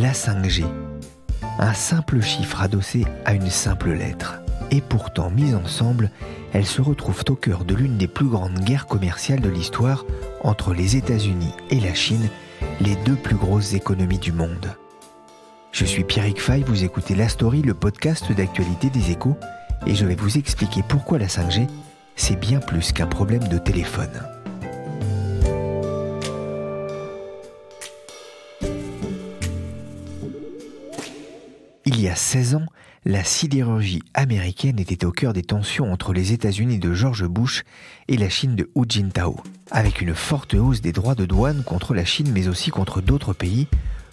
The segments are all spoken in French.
La 5G. Un simple chiffre adossé à une simple lettre. Et pourtant, mises ensemble, elles se retrouvent au cœur de l'une des plus grandes guerres commerciales de l'histoire entre les États-Unis et la Chine, les deux plus grosses économies du monde. Je suis Pierrick Fay, vous écoutez La Story, le podcast d'actualité des Échos, et je vais vous expliquer pourquoi la 5G, c'est bien plus qu'un problème de téléphone. Il y a 16 ans, la sidérurgie américaine était au cœur des tensions entre les États-Unis de George Bush et la Chine de Hu Jintao, avec une forte hausse des droits de douane contre la Chine mais aussi contre d'autres pays,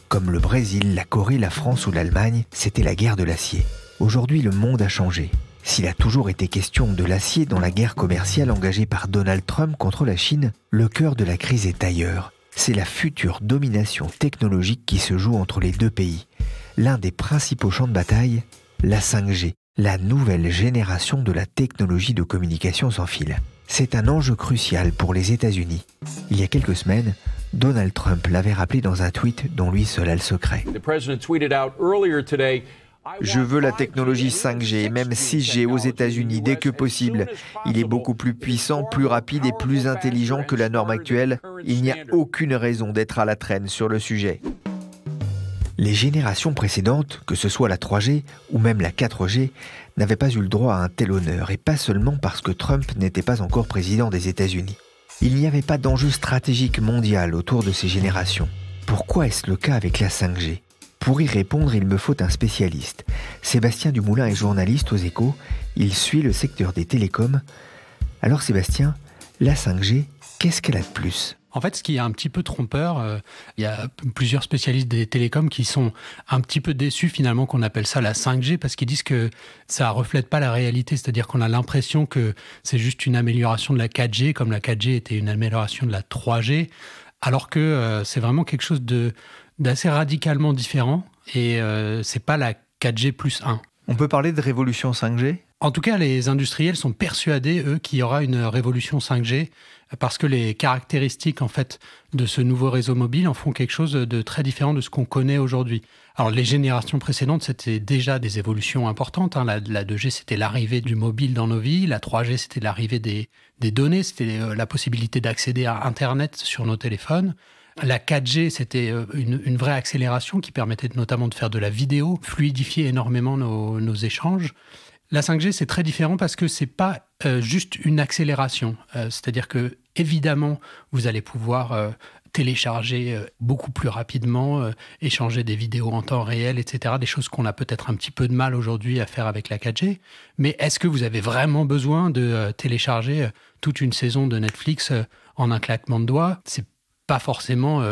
comme le Brésil, la Corée, la France ou l'Allemagne. C'était la guerre de l'acier. Aujourd'hui, le monde a changé. S'il a toujours été question de l'acier dans la guerre commerciale engagée par Donald Trump contre la Chine, le cœur de la crise est ailleurs. C'est la future domination technologique qui se joue entre les deux pays. L'un des principaux champs de bataille, la 5G, la nouvelle génération de la technologie de communication sans fil. C'est un enjeu crucial pour les États-Unis. Il y a quelques semaines, Donald Trump l'avait rappelé dans un tweet dont lui seul a le secret. Je veux la technologie 5G et même 6G aux États-Unis dès que possible. Il est beaucoup plus puissant, plus rapide et plus intelligent que la norme actuelle. Il n'y a aucune raison d'être à la traîne sur le sujet. Les générations précédentes, que ce soit la 3G ou même la 4G, n'avaient pas eu le droit à un tel honneur, et pas seulement parce que Trump n'était pas encore président des États-Unis. Il n'y avait pas d'enjeu stratégique mondial autour de ces générations. Pourquoi est-ce le cas avec la 5G ? Pour y répondre, il me faut un spécialiste. Sébastien Dumoulin est journaliste aux Échos, il suit le secteur des télécoms. Alors Sébastien, la 5G, qu'est-ce qu'elle a de plus ? En fait, ce qui est un petit peu trompeur, il y a plusieurs spécialistes des télécoms qui sont un petit peu déçus finalement qu'on appelle ça la 5G parce qu'ils disent que ça ne reflète pas la réalité. C'est-à-dire qu'on a l'impression que c'est juste une amélioration de la 4G, comme la 4G était une amélioration de la 3G, alors que c'est vraiment quelque chose d'assez radicalement différent et c'est pas la 4G plus 1. On peut parler de révolution 5G ? En tout cas, les industriels sont persuadés, eux, qu'il y aura une révolution 5G parce que les caractéristiques en fait, de ce nouveau réseau mobile en font quelque chose de très différent de ce qu'on connaît aujourd'hui. Alors, les générations précédentes, c'était déjà des évolutions importantes. La 2G, c'était l'arrivée du mobile dans nos vies. La 3G, c'était l'arrivée des données. C'était la possibilité d'accéder à Internet sur nos téléphones. La 4G, c'était une vraie accélération qui permettait notamment de faire de la vidéo, fluidifier énormément nos échanges. La 5G, c'est très différent parce que ce n'est pas juste une accélération. C'est-à-dire que, évidemment, vous allez pouvoir télécharger beaucoup plus rapidement, échanger des vidéos en temps réel, etc. Des choses qu'on a peut-être un petit peu de mal aujourd'hui à faire avec la 4G. Mais est-ce que vous avez vraiment besoin de télécharger toute une saison de Netflix en un claquement de doigts ? C'est pas forcément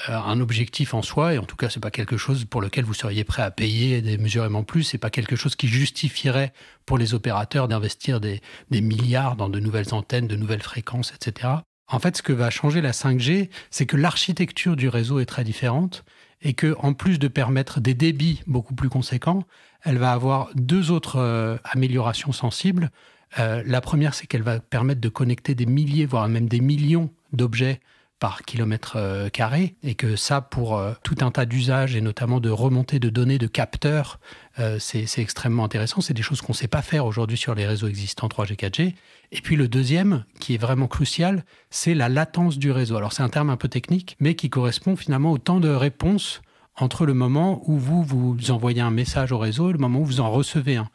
un objectif en soi, et en tout cas, c'est pas quelque chose pour lequel vous seriez prêt à payer démesurément plus. C'est pas quelque chose qui justifierait pour les opérateurs d'investir des milliards dans de nouvelles antennes, de nouvelles fréquences, etc. En fait, ce que va changer la 5G, c'est que l'architecture du réseau est très différente et que, en plus de permettre des débits beaucoup plus conséquents, elle va avoir deux autres améliorations sensibles. La première, c'est qu'elle va permettre de connecter des milliers, voire même des millions d'objets par kilomètre carré, et que ça, pour tout un tas d'usages, et notamment de remontée de données de capteurs, c'est extrêmement intéressant. C'est des choses qu'on ne sait pas faire aujourd'hui sur les réseaux existants 3G, 4G. Et puis le deuxième, qui est vraiment crucial, c'est la latence du réseau. Alors c'est un terme un peu technique, mais qui correspond finalement au temps de réponse entre le moment où vous envoyez un message au réseau et le moment où vous en recevez un.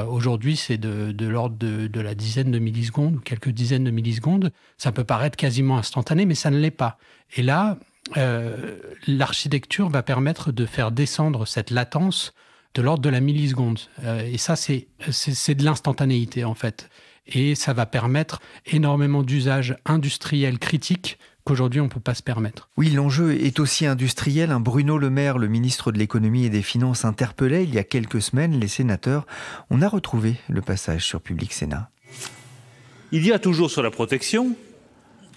Aujourd'hui, c'est de l'ordre de la dizaine de millisecondes ou quelques dizaines de millisecondes. Ça peut paraître quasiment instantané, mais ça ne l'est pas. Et là, l'architecture va permettre de faire descendre cette latence de l'ordre de la milliseconde. Et ça, c'est de l'instantanéité, en fait. Et ça va permettre énormément d'usages industriels critiques qu'aujourd'hui, on ne peut pas se permettre. Oui, l'enjeu est aussi industriel. Bruno Le Maire, le ministre de l'économie et des finances, interpellait il y a quelques semaines les sénateurs. On a retrouvé le passage sur Public Sénat. Il y a toujours sur la protection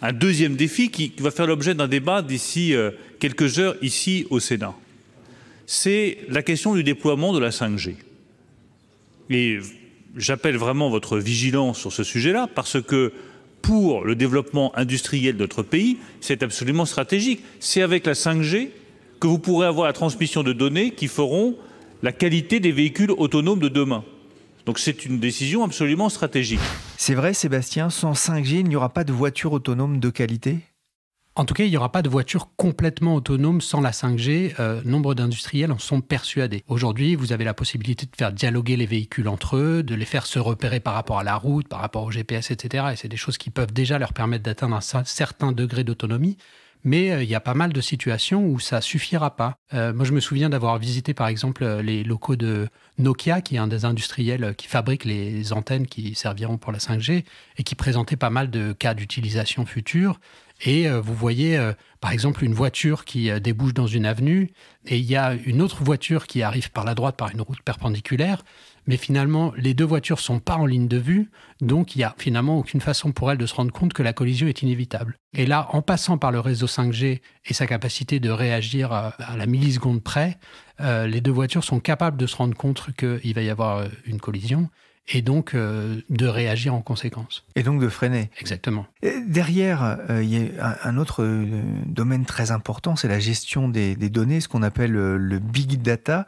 un deuxième défi qui va faire l'objet d'un débat d'ici quelques heures ici au Sénat. C'est la question du déploiement de la 5G. Et j'appelle vraiment votre vigilance sur ce sujet-là parce que pour le développement industriel de notre pays, c'est absolument stratégique. C'est avec la 5G que vous pourrez avoir la transmission de données qui feront la qualité des véhicules autonomes de demain. Donc c'est une décision absolument stratégique. C'est vrai, Sébastien, sans 5G, il n'y aura pas de voiture autonome de qualité ? En tout cas, il n'y aura pas de voiture complètement autonome sans la 5G. Nombre d'industriels en sont persuadés. Aujourd'hui, vous avez la possibilité de faire dialoguer les véhicules entre eux, de les faire se repérer par rapport à la route, par rapport au GPS, etc. Et c'est des choses qui peuvent déjà leur permettre d'atteindre un certain degré d'autonomie. Mais il y a pas mal de situations où ça suffira pas. Moi, je me souviens d'avoir visité, par exemple, les locaux de Nokia, qui est un des industriels qui fabrique les antennes qui serviront pour la 5G et qui présentait pas mal de cas d'utilisation future. Et vous voyez, par exemple, une voiture qui débouche dans une avenue et il y a une autre voiture qui arrive par la droite par une route perpendiculaire. Mais finalement, les deux voitures ne sont pas en ligne de vue, donc il n'y a finalement aucune façon pour elles de se rendre compte que la collision est inévitable. Et là, en passant par le réseau 5G et sa capacité de réagir à la milliseconde près, les deux voitures sont capables de se rendre compte qu'il va y avoir une collision et donc de réagir en conséquence. Et donc de freiner. Exactement. Et derrière, il y a un autre domaine très important, c'est la gestion des données, ce qu'on appelle le big data.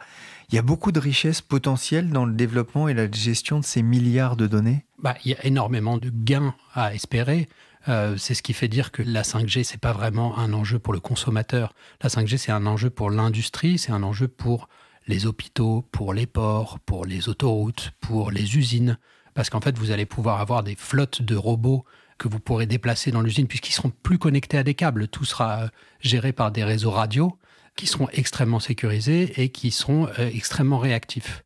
Il y a beaucoup de richesses potentielles dans le développement et la gestion de ces milliards de données. Il y a énormément de gains à espérer. C'est ce qui fait dire que la 5G, ce n'est pas vraiment un enjeu pour le consommateur. La 5G, c'est un enjeu pour l'industrie, c'est un enjeu pour les hôpitaux, pour les ports, pour les autoroutes, pour les usines. Parce qu'en fait, vous allez pouvoir avoir des flottes de robots que vous pourrez déplacer dans l'usine puisqu'ils seront plus connectés à des câbles. Tout sera géré par des réseaux radio qui seront extrêmement sécurisés et qui seront extrêmement réactifs.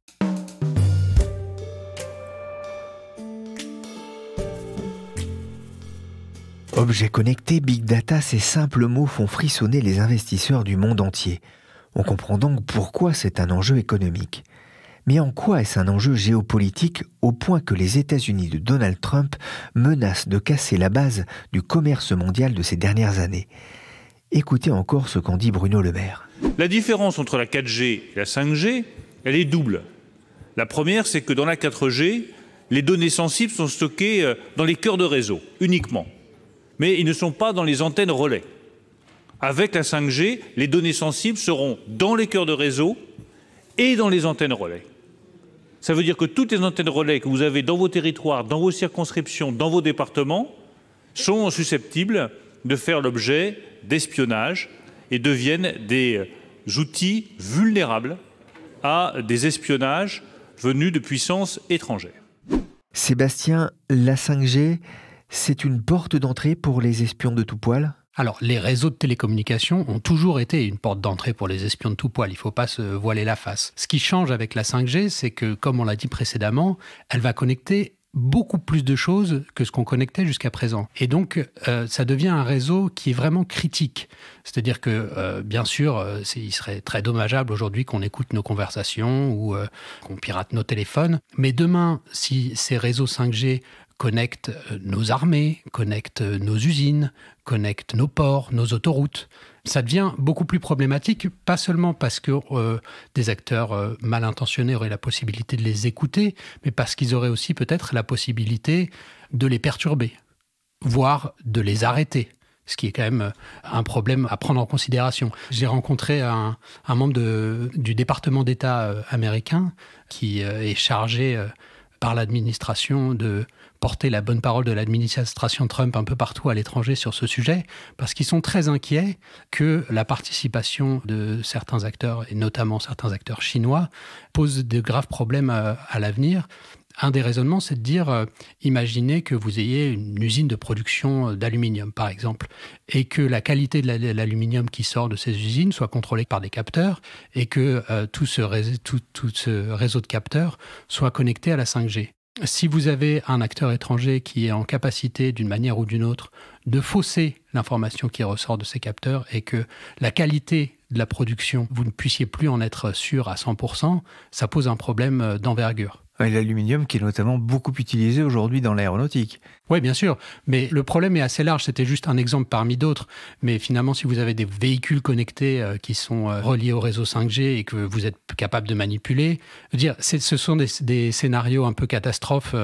Objets connectés, big data, ces simples mots font frissonner les investisseurs du monde entier. On comprend donc pourquoi c'est un enjeu économique. Mais en quoi est-ce un enjeu géopolitique au point que les États-Unis de Donald Trump menacent de casser la base du commerce mondial de ces dernières années ? Écoutez encore ce qu'en dit Bruno Le Maire. La différence entre la 4G et la 5G, elle est double. La première, c'est que dans la 4G, les données sensibles sont stockées dans les cœurs de réseau, uniquement. Mais ils ne sont pas dans les antennes relais. Avec la 5G, les données sensibles seront dans les cœurs de réseau et dans les antennes relais. Ça veut dire que toutes les antennes relais que vous avez dans vos territoires, dans vos circonscriptions, dans vos départements, sont susceptibles de faire l'objet d'espionnage et deviennent des outils vulnérables à des espionnages venus de puissances étrangères. Sébastien, la 5G, c'est une porte d'entrée pour les espions de tout poil ? Alors, les réseaux de télécommunications ont toujours été une porte d'entrée pour les espions de tout poil. Il ne faut pas se voiler la face. Ce qui change avec la 5G, c'est que, comme on l'a dit précédemment, elle va connecter beaucoup plus de choses que ce qu'on connectait jusqu'à présent. Et donc, ça devient un réseau qui est vraiment critique. C'est-à-dire que, bien sûr, il serait très dommageable aujourd'hui qu'on écoute nos conversations ou qu'on pirate nos téléphones. Mais demain, si ces réseaux 5G connectent nos armées, connectent nos usines, connectent nos ports, nos autoroutes, ça devient beaucoup plus problématique, pas seulement parce que des acteurs mal intentionnés auraient la possibilité de les écouter, mais parce qu'ils auraient aussi peut-être la possibilité de les perturber, voire de les arrêter, ce qui est quand même un problème à prendre en considération. J'ai rencontré un membre du département d'État américain qui est chargé par l'administration de porter la bonne parole de l'administration Trump un peu partout à l'étranger sur ce sujet, parce qu'ils sont très inquiets que la participation de certains acteurs, et notamment certains acteurs chinois, pose de graves problèmes à l'avenir. Un des raisonnements, c'est de dire, imaginez que vous ayez une usine de production d'aluminium, par exemple, et que la qualité de l'aluminium qui sort de ces usines soit contrôlée par des capteurs, et que tout ce réseau de capteurs soit connecté à la 5G. Si vous avez un acteur étranger qui est en capacité, d'une manière ou d'une autre, de fausser l'information qui ressort de ces capteurs et que la qualité de la production, vous ne puissiez plus en être sûr à 100%, ça pose un problème d'envergure. Et l'aluminium qui est notamment beaucoup utilisé aujourd'hui dans l'aéronautique. Oui, bien sûr. Mais le problème est assez large. C'était juste un exemple parmi d'autres. Mais finalement, si vous avez des véhicules connectés qui sont reliés au réseau 5G et que vous êtes capable de manipuler, ce sont des scénarios un peu catastrophes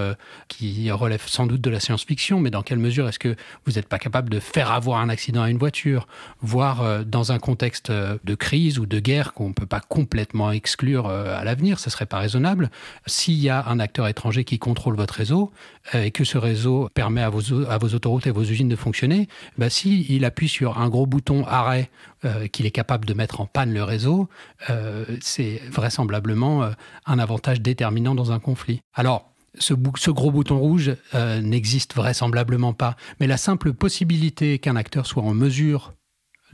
qui relèvent sans doute de la science-fiction. Mais dans quelle mesure est-ce que vous n'êtes pas capable de faire avoir un accident à une voiture, voire dans un contexte de crise ou de guerre qu'on ne peut pas complètement exclure à l'avenir, ça ne serait pas raisonnable. S'il y a un acteur étranger qui contrôle votre réseau et que ce réseau permet à vos autoroutes et vos usines de fonctionner, s'il appuie sur un gros bouton arrêt qu'il est capable de mettre en panne le réseau, c'est vraisemblablement un avantage déterminant dans un conflit. Alors, ce gros bouton rouge n'existe vraisemblablement pas, mais la simple possibilité qu'un acteur soit en mesure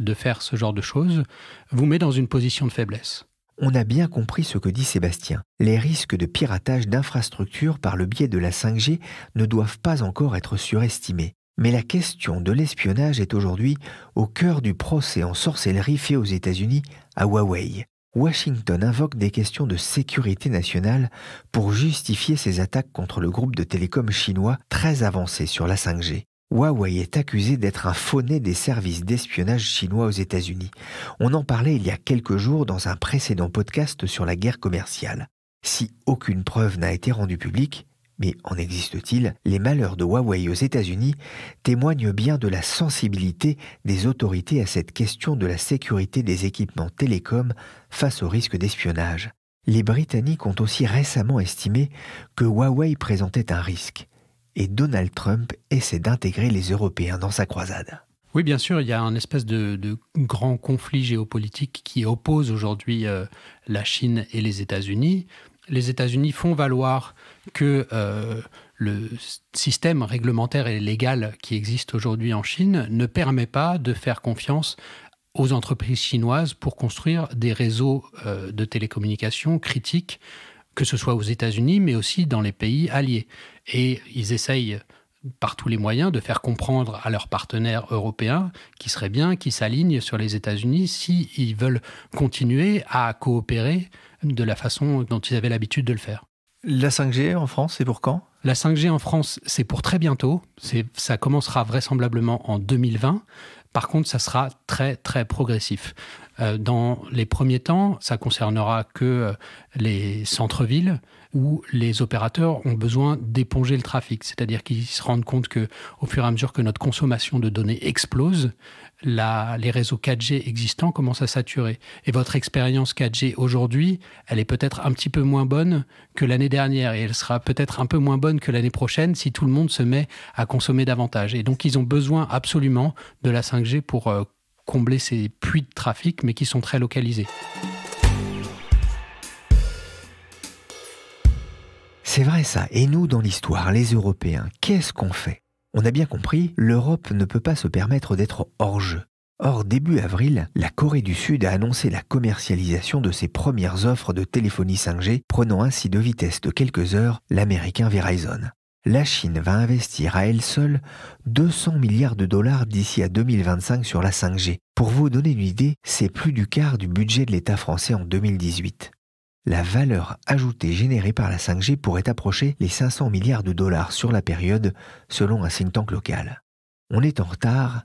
de faire ce genre de choses vous met dans une position de faiblesse. On a bien compris ce que dit Sébastien. Les risques de piratage d'infrastructures par le biais de la 5G ne doivent pas encore être surestimés. Mais la question de l'espionnage est aujourd'hui au cœur du procès en sorcellerie fait aux États-Unis à Huawei. Washington invoque des questions de sécurité nationale pour justifier ses attaques contre le groupe de télécom chinois très avancé sur la 5G. Huawei est accusé d'être un faux-nez des services d'espionnage chinois aux États-Unis. On en parlait il y a quelques jours dans un précédent podcast sur la guerre commerciale. Si aucune preuve n'a été rendue publique, mais en existe-t-il, les malheurs de Huawei aux États-Unis témoignent bien de la sensibilité des autorités à cette question de la sécurité des équipements télécoms face au risque d'espionnage. Les Britanniques ont aussi récemment estimé que Huawei présentait un risque. Et Donald Trump essaie d'intégrer les Européens dans sa croisade. Oui, bien sûr, il y a un espèce de grand conflit géopolitique qui oppose aujourd'hui la Chine et les États-Unis. Les États-Unis font valoir que le système réglementaire et légal qui existe aujourd'hui en Chine ne permet pas de faire confiance aux entreprises chinoises pour construire des réseaux de télécommunications critiques, que ce soit aux États-Unis, mais aussi dans les pays alliés. Et ils essayent par tous les moyens de faire comprendre à leurs partenaires européens qu'il serait bien qu'ils s'alignent sur les États-Unis s'ils veulent continuer à coopérer de la façon dont ils avaient l'habitude de le faire. La 5G en France, c'est pour quand ? La 5G en France, c'est pour très bientôt. Ça commencera vraisemblablement en 2020. Par contre, ça sera très, très progressif. Dans les premiers temps, ça concernera que les centres-villes où les opérateurs ont besoin d'éponger le trafic. C'est-à-dire qu'ils se rendent compte qu'au fur et à mesure que notre consommation de données explose, les réseaux 4G existants commencent à saturer. Et votre expérience 4G aujourd'hui, elle est peut-être un petit peu moins bonne que l'année dernière. Et elle sera peut-être un peu moins bonne que l'année prochaine si tout le monde se met à consommer davantage. Et donc, ils ont besoin absolument de la 5G pour combler ces puits de trafic, mais qui sont très localisés. C'est vrai ça. Et nous, dans l'histoire, les Européens, qu'est-ce qu'on fait ? On a bien compris, l'Europe ne peut pas se permettre d'être hors jeu. Or, début avril, la Corée du Sud a annoncé la commercialisation de ses premières offres de téléphonie 5G, prenant ainsi de vitesse de quelques heures l'américain Verizon. La Chine va investir à elle seule 200 milliards de dollars d'ici à 2025 sur la 5G. Pour vous donner une idée, c'est plus du quart du budget de l'État français en 2018. La valeur ajoutée générée par la 5G pourrait approcher les 500 milliards de dollars sur la période, selon un think tank local. On est en retard,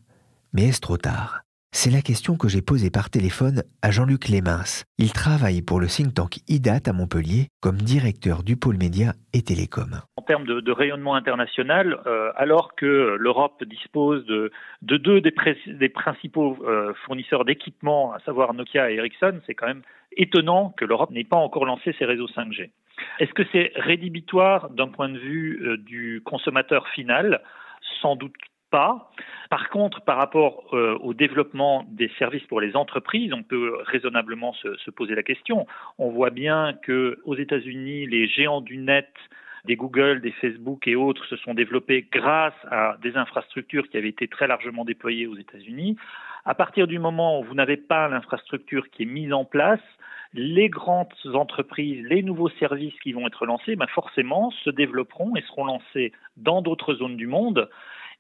mais est-ce trop tard ? C'est la question que j'ai posée par téléphone à Jean-Luc Lémens. Il travaille pour le think tank IDAT à Montpellier comme directeur du pôle médias et télécom. En termes de rayonnement international, alors que l'Europe dispose de deux des principaux fournisseurs d'équipements, à savoir Nokia et Ericsson, c'est quand même étonnant que l'Europe n'ait pas encore lancé ses réseaux 5G. Est-ce que c'est rédhibitoire d'un point de vue du consommateur final ? Sans doute pas. Par contre, par rapport au développement des services pour les entreprises, on peut raisonnablement se poser la question. On voit bien qu'aux États-Unis, les géants du net, des Google, des Facebook et autres se sont développés grâce à des infrastructures qui avaient été très largement déployées aux États-Unis. À partir du moment où vous n'avez pas l'infrastructure qui est mise en place, les grandes entreprises, les nouveaux services qui vont être lancés, forcément se développeront et seront lancés dans d'autres zones du monde.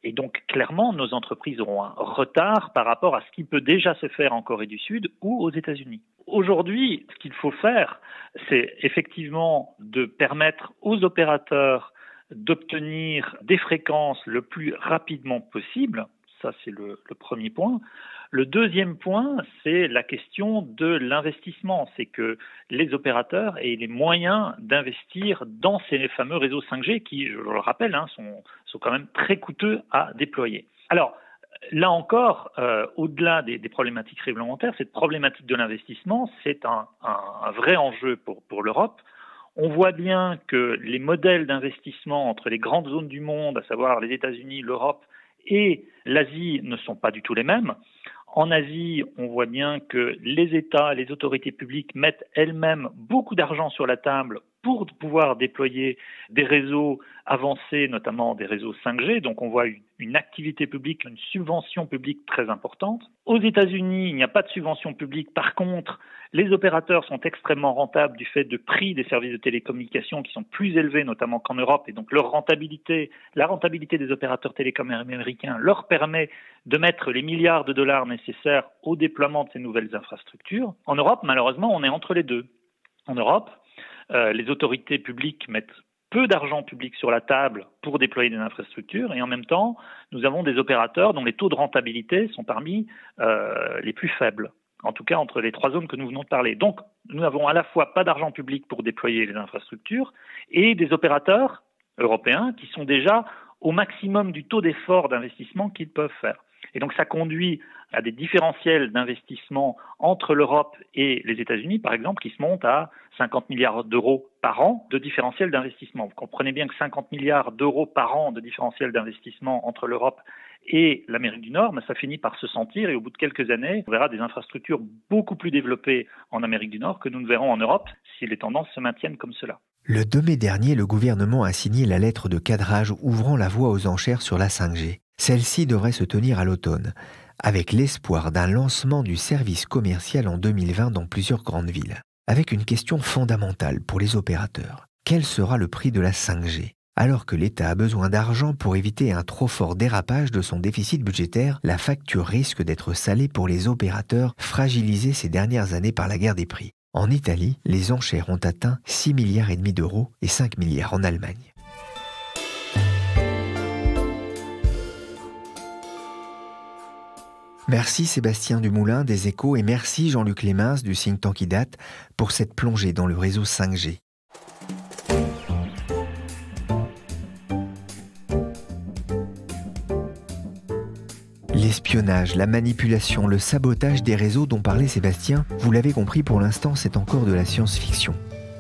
Et donc, clairement, nos entreprises auront un retard par rapport à ce qui peut déjà se faire en Corée du Sud ou aux États-Unis. Aujourd'hui, ce qu'il faut faire, c'est effectivement de permettre aux opérateurs d'obtenir des fréquences le plus rapidement possible. Ça, c'est le premier point. Le deuxième point, c'est la question de l'investissement. C'est que les opérateurs aient les moyens d'investir dans ces fameux réseaux 5G qui, je le rappelle, sont quand même très coûteux à déployer. Alors, là encore, au-delà des problématiques réglementaires, cette problématique de l'investissement, c'est un vrai enjeu pour l'Europe. On voit bien que les modèles d'investissement entre les grandes zones du monde, à savoir les États-Unis, l'Europe et l'Asie, ne sont pas du tout les mêmes. En Asie, on voit bien que les États, les autorités publiques mettent elles-mêmes beaucoup d'argent sur la table pour pouvoir déployer des réseaux avancés, notamment des réseaux 5G. Donc on voit une activité publique, une subvention publique très importante. Aux États-Unis, il n'y a pas de subvention publique. Par contre, les opérateurs sont extrêmement rentables du fait de prix des services de télécommunications qui sont plus élevés, notamment qu'en Europe. Et donc la rentabilité des opérateurs télécoms américains leur permet de mettre les milliards de dollars nécessaires au déploiement de ces nouvelles infrastructures. En Europe, malheureusement, on est entre les deux. En Europe, les autorités publiques mettent peu d'argent public sur la table pour déployer des infrastructures et en même temps, nous avons des opérateurs dont les taux de rentabilité sont parmi les plus faibles, en tout cas entre les trois zones que nous venons de parler. Donc, nous n'avons à la fois pas d'argent public pour déployer les infrastructures et des opérateurs européens qui sont déjà au maximum du taux d'effort d'investissement qu'ils peuvent faire. Et donc, ça conduit à des différentiels d'investissement entre l'Europe et les États-Unis, par exemple, qui se montent à 50 milliards d'euros par an de différentiel d'investissement. Vous comprenez bien que 50 milliards d'euros par an de différentiel d'investissement entre l'Europe et l'Amérique du Nord, ça finit par se sentir et au bout de quelques années, on verra des infrastructures beaucoup plus développées en Amérique du Nord que nous ne verrons en Europe si les tendances se maintiennent comme cela. Le 2 mai dernier, le gouvernement a signé la lettre de cadrage ouvrant la voie aux enchères sur la 5G. Celle-ci devrait se tenir à l'automne, avec l'espoir d'un lancement du service commercial en 2020 dans plusieurs grandes villes. Avec une question fondamentale pour les opérateurs. Quel sera le prix de la 5G ? Alors que l'État a besoin d'argent pour éviter un trop fort dérapage de son déficit budgétaire, la facture risque d'être salée pour les opérateurs fragilisés ces dernières années par la guerre des prix. En Italie, les enchères ont atteint 6,5 milliards d'euros et 5 milliards en Allemagne. Merci Sébastien Dumoulin des Échos et merci Jean-Luc Lémens du think tank IDAT pour cette plongée dans le réseau 5G. L'espionnage, la manipulation, le sabotage des réseaux dont parlait Sébastien, vous l'avez compris, pour l'instant, c'est encore de la science-fiction.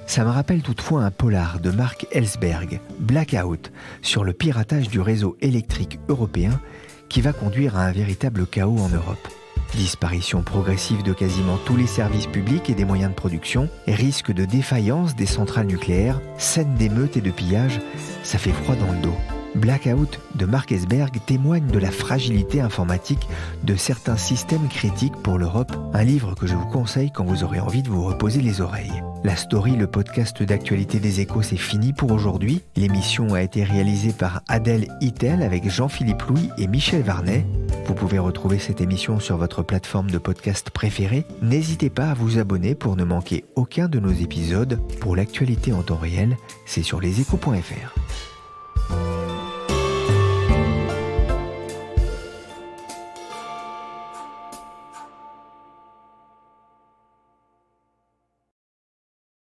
Ça me rappelle toutefois un polar de Mark Ellsberg, Blackout, sur le piratage du réseau électrique européen qui va conduire à un véritable chaos en Europe. Disparition progressive de quasiment tous les services publics et des moyens de production, risque de défaillance des centrales nucléaires, scènes d'émeutes et de pillages, ça fait froid dans le dos. Blackout de Mark Ellsberg témoigne de la fragilité informatique de certains systèmes critiques pour l'Europe, un livre que je vous conseille quand vous aurez envie de vous reposer les oreilles. La Story, le podcast d'actualité des Échos, c'est fini pour aujourd'hui. L'émission a été réalisée par Adèle Itel avec Jean-Philippe Louis et Michel Varnet. Vous pouvez retrouver cette émission sur votre plateforme de podcast préférée. N'hésitez pas à vous abonner pour ne manquer aucun de nos épisodes. Pour l'actualité en temps réel, c'est sur leséchos.fr.